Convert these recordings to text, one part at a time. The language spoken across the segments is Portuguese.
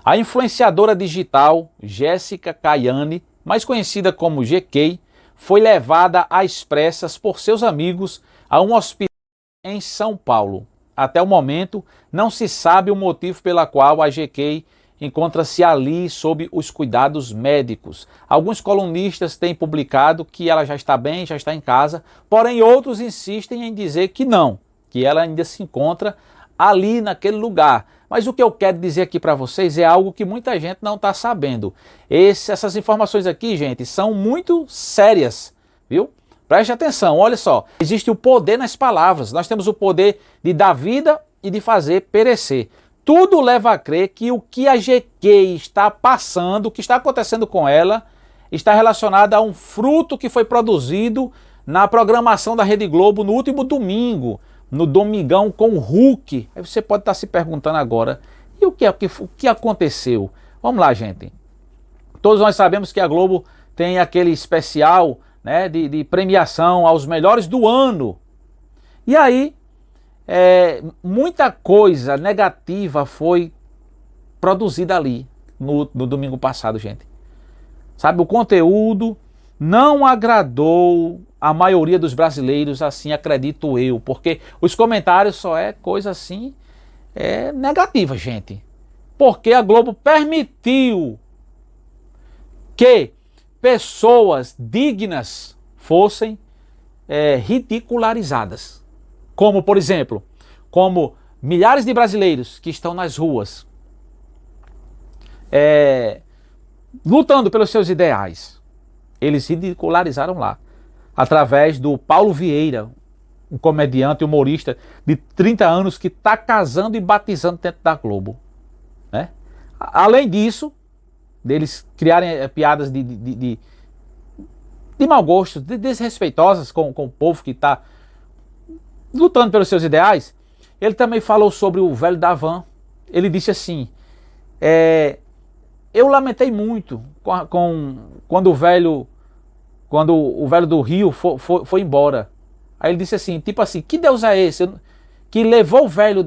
A influenciadora digital Jéssica Caiane, mais conhecida como GK, foi levada às pressas por seus amigos a um hospital em São Paulo. Até o momento, não se sabe o motivo pela qual a GK encontra-se ali sob os cuidados médicos. Alguns colunistas têm publicado que ela já está bem, já está em casa, porém outros insistem em dizer que não, que ela ainda se encontra ali naquele lugar. Mas o que eu quero dizer aqui para vocês é algo que muita gente não está sabendo. Essas informações aqui, gente, são muito sérias, viu? Preste atenção, olha só. Existe o poder nas palavras. Nós temos o poder de dar vida e de fazer perecer. Tudo leva a crer que o que a GK está passando, o que está acontecendo com ela, está relacionado a um fruto que foi produzido na programação da Rede Globo no último domingo, no Domingão com o Hulk. Aí você pode estar se perguntando agora, e o que aconteceu? Vamos lá, gente. Todos nós sabemos que a Globo tem aquele especial, né, de premiação aos melhores do ano. E aí, muita coisa negativa foi produzida ali no domingo passado, gente. Sabe, o conteúdo não agradou a maioria dos brasileiros, assim acredito eu, porque os comentários só é coisa assim negativa, gente. Porque a Globo permitiu que pessoas dignas fossem ridicularizadas. Como, por exemplo, como milhares de brasileiros que estão nas ruas lutando pelos seus ideais. Eles ridicularizaram lá, através do Paulo Vieira, um comediante humorista de 30 anos que está casando e batizando dentro da Globo, né? Além disso, deles criarem piadas de mau gosto, desrespeitosas com o povo que está lutando pelos seus ideais. Ele também falou sobre o velho da van. Ele disse assim, eu lamentei muito quando o velho do Rio foi embora. Aí ele disse assim, tipo assim, que Deus é esse que levou o velho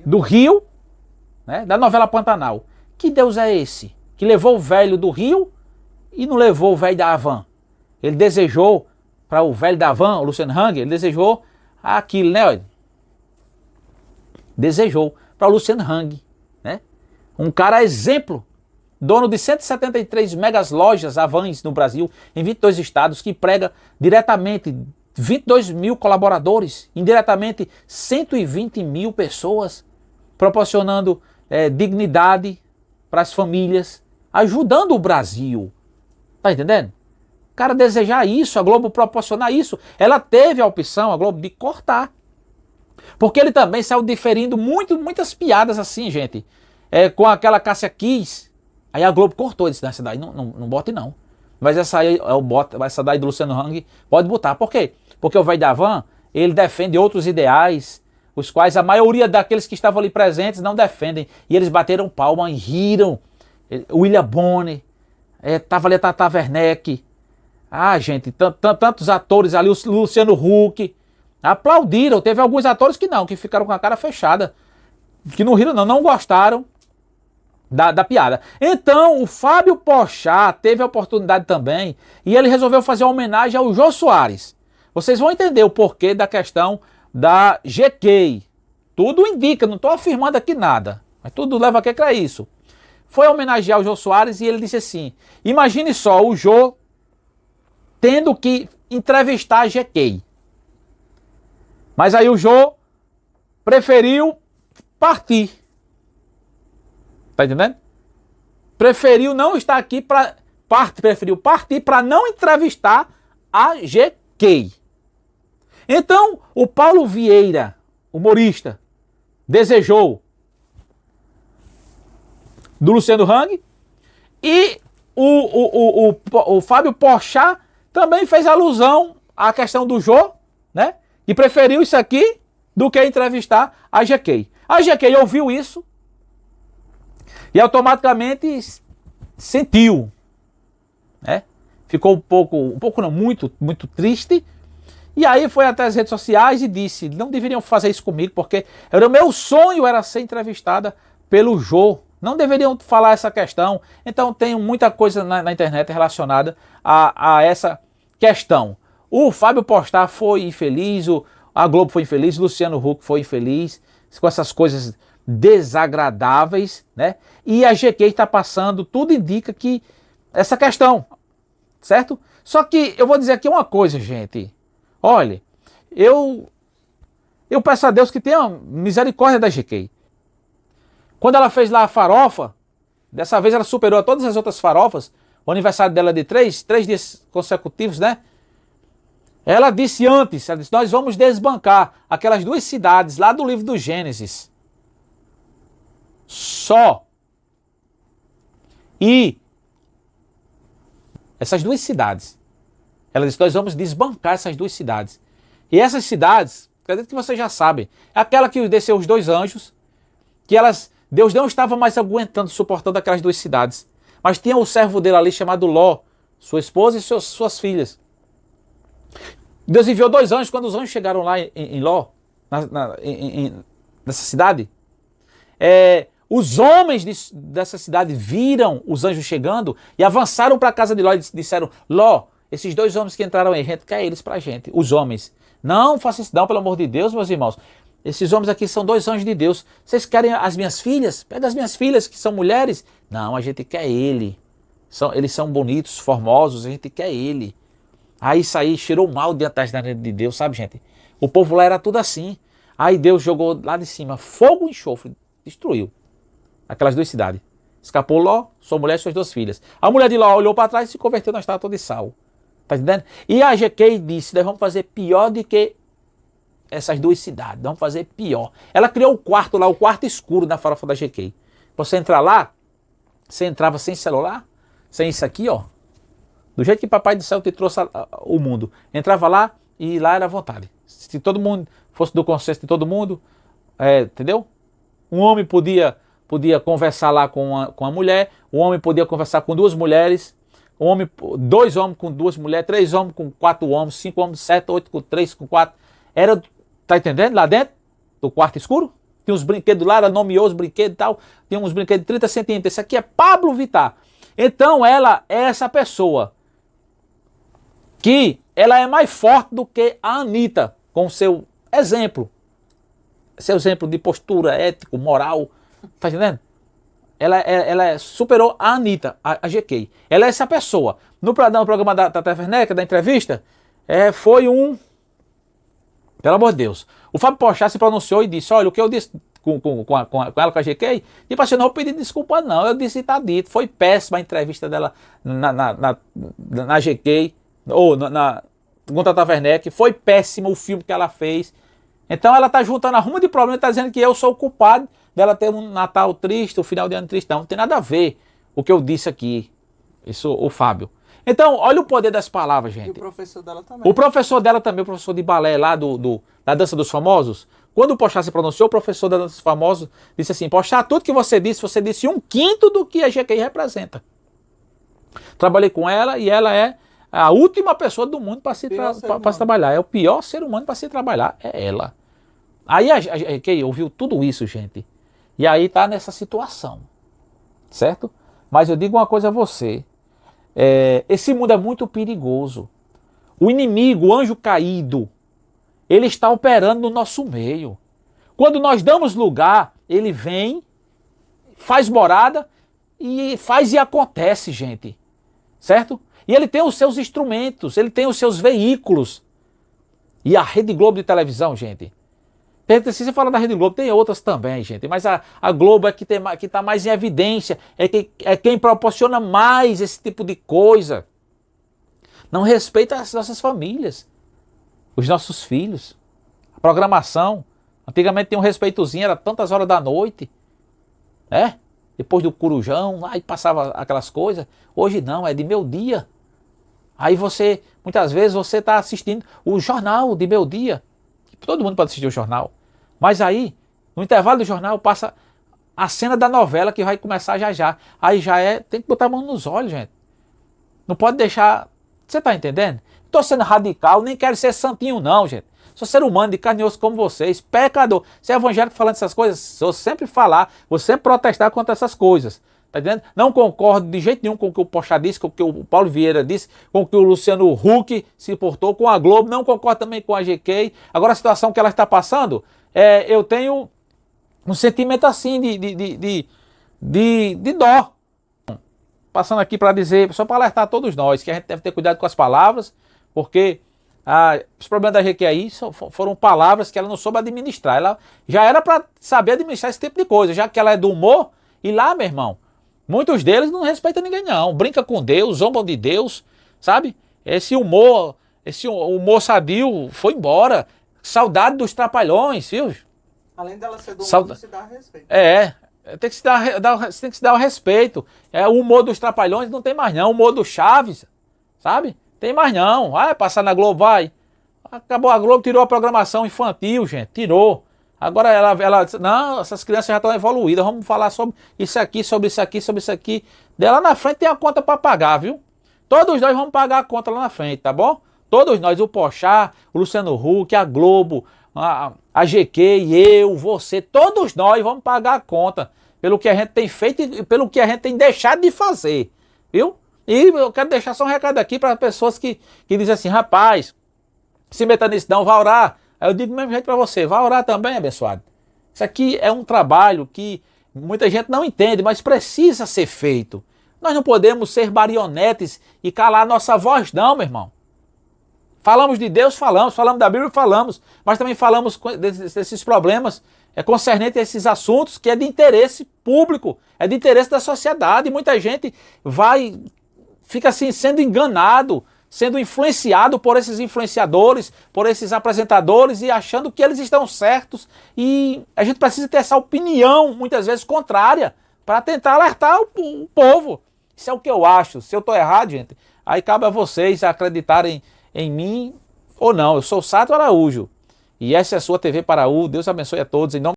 do Rio, né, da novela Pantanal? Que Deus é esse que levou o velho do Rio e não levou o velho da van? Ele desejou para o velho da van, o Luciano Hang, ele desejou aquilo, né? Desejou para o Luciano Hang, né? Um cara exemplo, dono de 173 megas lojas Havans no Brasil, em 22 estados, que emprega diretamente 22 mil colaboradores, indiretamente 120 mil pessoas, proporcionando dignidade para as famílias, ajudando o Brasil. Tá entendendo? O cara desejar isso, a Globo proporcionar isso, ela teve a opção, a Globo, de cortar. Porque ele também saiu diferindo muitas piadas assim, gente. Com aquela Cássia Kiss. Aí a Globo cortou, disse, essa daí não bote não. Mas essa aí, essa daí do Luciano Hang, pode botar. Por quê? Porque o velho da van, ele defende outros ideais, os quais a maioria daqueles que estavam ali presentes não defendem. E eles bateram palma e riram. William Bonner, tava ali a Tata Werneck. Gente, tantos atores ali, o Luciano Huck, aplaudiram. Teve alguns atores que não, que ficaram com a cara fechada, que não riram não gostaram da piada. Então o Fábio Porchat teve a oportunidade também, e ele resolveu fazer uma homenagem ao Jô Soares. Vocês vão entender o porquê da questão da GK. Tudo indica, não estou afirmando aqui nada, mas tudo leva a crer isso. Foi homenagear o Jô Soares e ele disse assim, imagine só o Jô tendo que entrevistar a GK. Mas aí o Jô preferiu partir. Tá entendendo? Preferiu não estar aqui preferiu partir para não entrevistar a GK. Então, o Paulo Vieira, humorista, desejou do Luciano Hang, e o Fábio Porchat também fez alusão à questão do Jô, né? E preferiu isso aqui do que entrevistar a GK. A GK ouviu isso e automaticamente sentiu, né? Ficou um pouco não, muito triste. E aí foi até as redes sociais e disse, não deveriam fazer isso comigo, porque o meu sonho era ser entrevistada pelo Jô, Não deveriam falar essa questão. Então tem muita coisa na internet relacionada a essa questão. O Fábio Porchat foi infeliz, a Globo foi infeliz, o Luciano Huck foi infeliz, com essas coisas desagradáveis, né? E a GQ está passando, tudo indica que essa questão, certo? Só que eu vou dizer aqui uma coisa, gente. Olha, eu peço a Deus que tenha misericórdia da GQ. Quando ela fez lá a farofa, dessa vez ela superou a todas as outras farofas, o aniversário dela é de três dias consecutivos, né? Ela disse antes, nós vamos desbancar aquelas 2 cidades lá do livro do Gênesis. Só. E essas 2 cidades. Ela disse, nós vamos desbancar essas 2 cidades. E essas cidades, acredito que vocês já sabem, é aquela que desceu os 2 anjos, que Deus não estava mais aguentando, suportando aquelas 2 cidades. Mas tinha o servo dele ali chamado Ló, sua esposa e suas filhas. Deus enviou 2 anjos. Quando os anjos chegaram lá em Ló, nessa cidade, os homens dessa cidade viram os anjos chegando e avançaram para a casa de Ló e disseram, Ló, esses 2 homens que entraram aí, a gente quer eles para a gente, os homens. Não faça isso não, pelo amor de Deus, meus irmãos. Esses homens aqui são 2 anjos de Deus. Vocês querem as minhas filhas? Pega as minhas filhas, que são mulheres. Não, a gente quer ele. Eles são bonitos, formosos, a gente quer ele. Aí isso aí cheirou mal diante de Deus, sabe, gente? O povo lá era tudo assim. Aí Deus jogou lá de cima fogo e enxofre, destruiu aquelas 2 cidades. Escapou Ló, sua mulher e suas 2 filhas. A mulher de Ló olhou para trás e se converteu na estátua de sal. Tá entendendo? E a GQ disse, nós vamos fazer pior do que essas 2 cidades, vamos fazer pior. Ela criou o quarto lá, o quarto escuro da farofa da GQ. Você entrar lá, você entrava sem celular, sem isso aqui, ó. Do jeito que Papai do Céu te trouxe o mundo. Entrava lá e lá era à vontade. Se todo mundo fosse do consenso de todo mundo, entendeu? Um homem podia conversar lá com a mulher, um homem podia conversar com 2 mulheres, 2 homens com 2 mulheres, 3 homens com 4 homens, 5 homens, 7, 8 com 3, com 4. Era, tá entendendo? Lá dentro do quarto escuro, tinha uns brinquedos lá, ela nomeou os brinquedos e tal, tinha uns brinquedos de 30 centímetros. Esse aqui é Pablo Vittar. Então ela é essa pessoa que ela é mais forte do que a Anitta, com seu exemplo de postura, ético, moral, tá entendendo? Ela superou a Anitta, a GQ. Ela é essa pessoa. No programa da Tata Werneck, da entrevista, foi pelo amor de Deus. O Fábio Porchat se pronunciou e disse, olha, o que eu disse com ela, com a GQ, tipo assim, não vou pedir desculpa não, eu disse, tá dito, foi péssima a entrevista dela na GQ, ou com Tata Werneck, foi péssimo o filme que ela fez. Então ela tá juntando a ruma de problema e tá dizendo que eu sou o culpado dela ter um Natal triste, um final de ano triste. Não tem nada a ver o que eu disse aqui, isso, o Fábio. Então, olha o poder das palavras, gente. E o professor dela também. O professor dela também, o professor de balé lá da Dança dos Famosos. Quando o Porchat se pronunciou, o professor da Dança dos Famosos disse assim, Porchat, tudo que você disse 1/5 do que a GQ representa. Trabalhei com ela e ela é a última pessoa do mundo para se trabalhar. É o pior ser humano para se trabalhar, é ela. Aí a GQ ouviu tudo isso, gente. E aí tá nessa situação, certo? Mas eu digo uma coisa a você. Esse mundo é muito perigoso. O inimigo, o anjo caído, ele está operando no nosso meio. Quando nós damos lugar, ele vem, faz morada e faz e acontece, gente. Certo? E ele tem os seus instrumentos, ele tem os seus veículos. E a Rede Globo de televisão, gente. Se você fala da Rede Globo, tem outras também, gente. Mas a Globo é que está mais em evidência. É quem proporciona mais esse tipo de coisa. Não respeita as nossas famílias. Os nossos filhos. A programação. Antigamente tinha um respeitozinho, era tantas horas da noite. Depois do corujão, aí passava aquelas coisas. Hoje não, é de meio-dia. Aí muitas vezes você está assistindo o jornal de meio-dia. Todo mundo pode assistir o jornal. Mas aí, no intervalo do jornal, passa a cena da novela que vai começar já já. Aí tem que botar a mão nos olhos, gente. Não pode deixar... Você está entendendo? Estou sendo radical, nem quero ser santinho não, gente. Sou ser humano de carne e osso como vocês, pecador. Se é evangélico falando essas coisas, vou sempre falar, vou sempre protestar contra essas coisas. Tá entendendo? Não concordo de jeito nenhum com o que o Pochá disse, com o que o Paulo Vieira disse, com o que o Luciano Huck se portou, com a Globo, não concordo também com a GK. Agora a situação que ela está passando, eu tenho um sentimento assim de dó. Passando aqui para dizer, só para alertar todos nós, que a gente deve ter cuidado com as palavras, porque os problemas da GQ aí foram palavras que ela não soube administrar. Ela já era para saber administrar esse tipo de coisa, já que ela é do humor, e lá, meu irmão, muitos deles não respeitam ninguém não, brinca com Deus, zombam de Deus, sabe? Esse humor sadio foi embora, saudade dos trapalhões, viu? Além dela ser do humor, se dá respeito. Tem que se dar o respeito. O humor dos trapalhões não tem mais não, o humor do Chaves, sabe? Tem mais não, vai passar na Globo, vai. Acabou a Globo, tirou a programação infantil, gente, tirou. Agora ela disse, não, essas crianças já estão evoluídas, vamos falar sobre isso aqui, sobre isso aqui, sobre isso aqui. Dela na frente tem a conta para pagar, viu? Todos nós vamos pagar a conta lá na frente, tá bom? Todos nós, o Pochá, o Luciano Huck, a Globo, a GQ, eu, você, todos nós vamos pagar a conta pelo que a gente tem feito e pelo que a gente tem deixado de fazer, viu? E eu quero deixar só um recado aqui para pessoas que dizem assim, rapaz, se meta nisso não, vai orar. Aí eu digo do mesmo jeito para você, vai orar também, abençoado. Isso aqui é um trabalho que muita gente não entende, mas precisa ser feito. Nós não podemos ser marionetes e calar nossa voz não, meu irmão. Falamos de Deus, falamos da Bíblia, falamos, mas também falamos desses problemas concernentes a esses assuntos que é de interesse público, é de interesse da sociedade. E muita gente fica assim sendo enganado, sendo influenciado por esses influenciadores, por esses apresentadores e achando que eles estão certos. E a gente precisa ter essa opinião, muitas vezes contrária, para tentar alertar o povo. Isso é o que eu acho. Se eu estou errado, gente, aí cabe a vocês acreditarem em mim ou não. Eu sou o Sato Araújo e essa é a sua TV Paraú. Deus abençoe a todos em nome